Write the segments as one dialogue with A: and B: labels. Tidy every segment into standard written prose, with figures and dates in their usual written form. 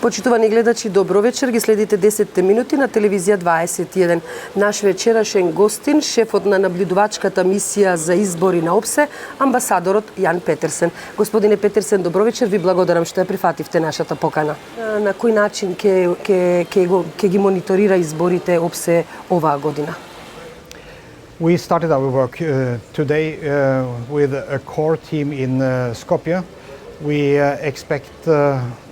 A: Почитувани гледачи, добро вечер. Ги следите 10 минути на телевизија 21. Наш вечерашен гостин, шефот на наблюдувачката мисија за избори на ОПСЕ, амбасадорот Јан Петерсен. Господине Петерсен, добро вечер. Ви благодарам што ја прифативте нашата покана. На кој начин ќе ги мониторира изборите ОПСЕ оваа година?
B: We started our work today with a core team in Skopje. We expect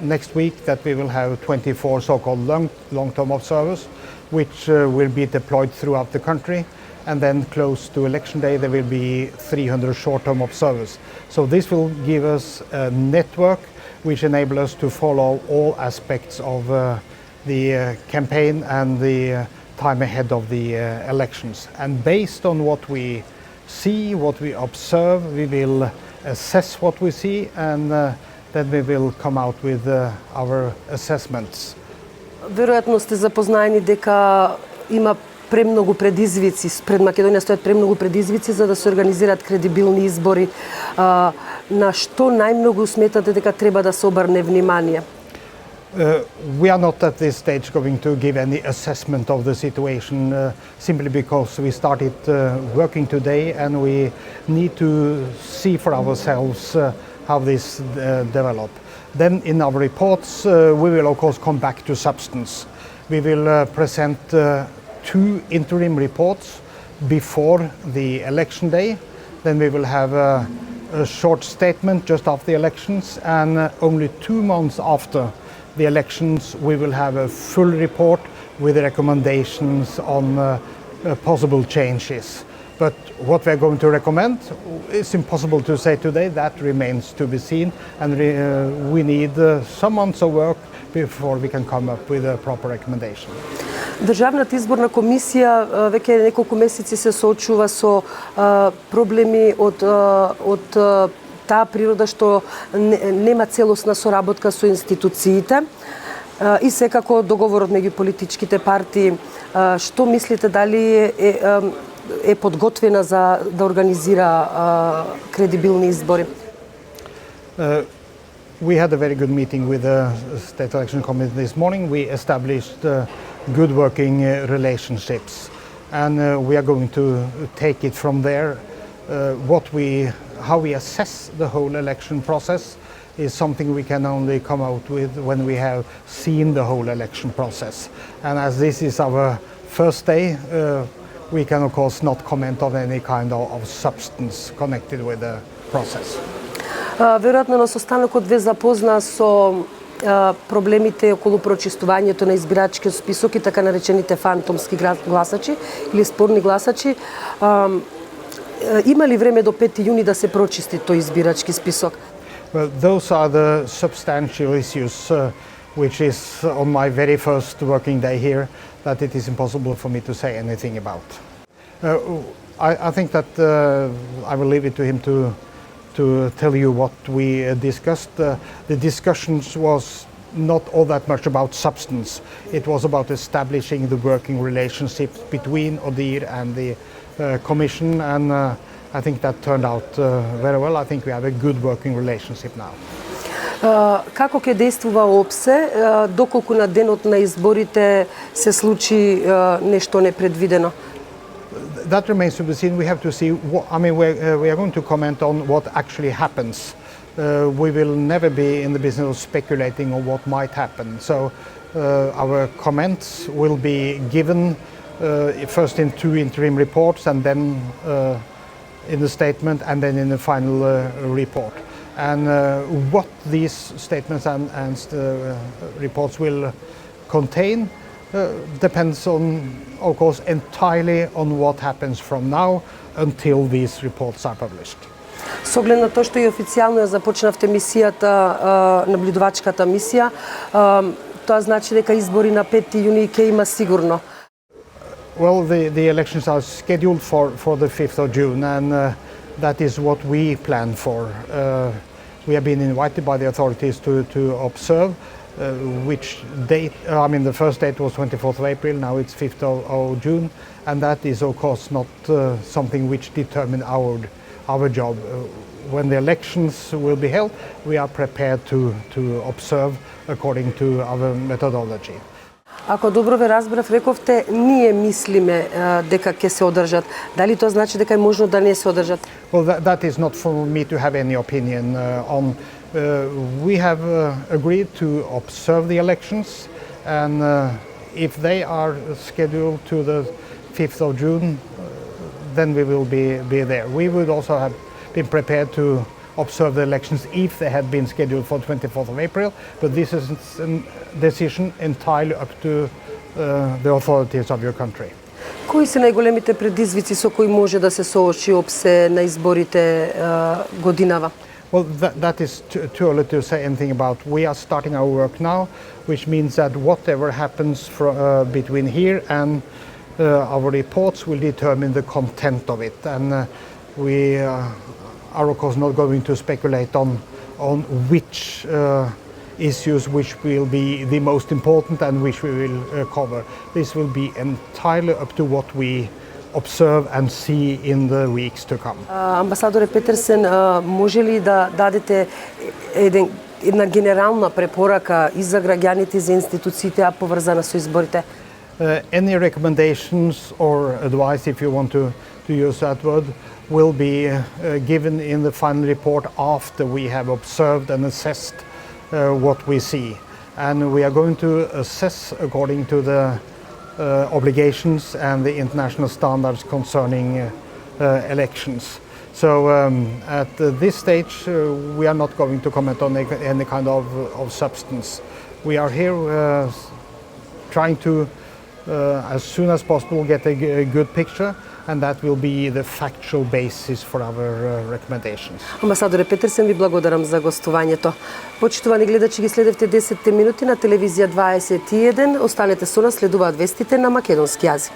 B: next week that we will have 24 so-called long-term observers, which will be deployed throughout the country. And then close to election day, there will be 300 short-term observers. So this will give us a network which enables us to follow all aspects of the campaign and the time ahead of the elections. And based on what we see, what we observe, we will assess what we see and then we will come out with our assessments.
A: Веројатно сте запознаени дека има премногу предизвици, пред Македонија стојат премногу предизвици за да се организираат кредибилни избори. На што најмногу сметате дека треба да се обрне внимание?
B: We are not at this stage going to give any assessment of the situation simply because we started working today and we need to see for ourselves how this develop. Then in our reports we will of course come back to substance. We will present 2 interim reports before the election day. Then we will have a short statement just after the elections, and only 2 months after the elections we will have a full report with recommendations on possible changes. But what we are going to recommend is impossible to say today. That remains to be seen, and we need some months of work before we can come up with a proper recommendation.
A: Државната изборна комисија веќе неколку месеци се соочува со проблеми од таа природа што нема целосна соработка со институциите и секако договорот меѓу политичките партии. Што мислите, дали е подготвена за да организира кредибилни избори?
B: We had a very good meeting with the State Election Committee this morning. We established good working relationships, and we are going to take it from there. How we assess the whole election process is something we can only come out with when we have seen the whole election process. And as this is our first day, we can of course not comment on any kind of substance connected with the process.
A: Веројатно на состанокот ве запозна со проблемите околу прочистувањето на избирачкиот список и така наречените фантомски гласачи или спорни гласачи. Има ли време до 5 јуни да се прочисти тој избирачки список?
B: Well, those are the substantial issues which is on my very first working day here that it is impossible for me to say anything about. I think that I will leave it to him to tell you what we discussed. The discussions was not all that much about substance. It was about establishing the working relationships between ODIHR and the Commission, and I think that turned out very well. I think we have a good working relationship now.
A: Како ќе действува ОПСЕ доколку на денот на изборите се случи нешто непредвидено?
B: That remains to be seen. We have to see. We are going to comment on what actually happens. We will never be in the business of speculating on what might happen. So our comments will be given first in 2 interim reports, and then in the statement, and then in the final report. And what these statements and reports will contain depends on, of course, entirely on what happens from now until these reports are published.
A: Со оглед на тоа што и официјално ја започнавте мисијата, наблюдувачката мисија, тоа значи дека избори на 5 јуни ќе има сигурно.
B: Well, the elections are scheduled for the 5th of June, and that is what we plan for. We have been invited by the authorities to observe which date. The first date was 24th of April, now it's 5th of June, and that is of course not something which determine our job. When the elections will be held, we are prepared to observe according to our methodology.
A: Ако добро ве разбрав, рековте, ние мислиме дека ќе се одржат. Дали тоа значи дека е можно да не се одржат?
B: Well, that is not for me to have any opinion on. We have agreed to observe the elections, and if they are scheduled to the 5th of June, then we will be there. We would also have been prepared to observe the elections if they had been scheduled for 24th of April, but this is a decision entirely up to the authorities of your country.
A: Кои се најголемите предизвици со кои може да се соочи ОПСЕ на изборите годинава?
B: Well, that is too early to say anything about. We are starting our work now, which means that whatever happens between here and our reports will determine the content of it. And we are of course not going to speculate on which issues which will be the most important and which we will cover. This will be entirely up to what we observe and see in the weeks to come.
A: Амбасадоре Петерсен, може ли да дадете една генерална препорака и за граѓаните и за институциите, а поврзана со изборите?
B: Any recommendations or advice, if you want to use that word, will be given in the final report after we have observed and assessed what we see. And we are going to assess according to the obligations and the international standards concerning elections. So at this stage we are not going to comment on any kind of substance. We are here trying to as soon as possible get a good picture, and that will be the factual basis for our recommendations.
A: Амбасадоре Петерсен, ви благодарам за гостувањето. Почитувани гледачи, ги следевте 10 минути на телевизија 21. Останете со нас, следуваат вестите на македонски јазик.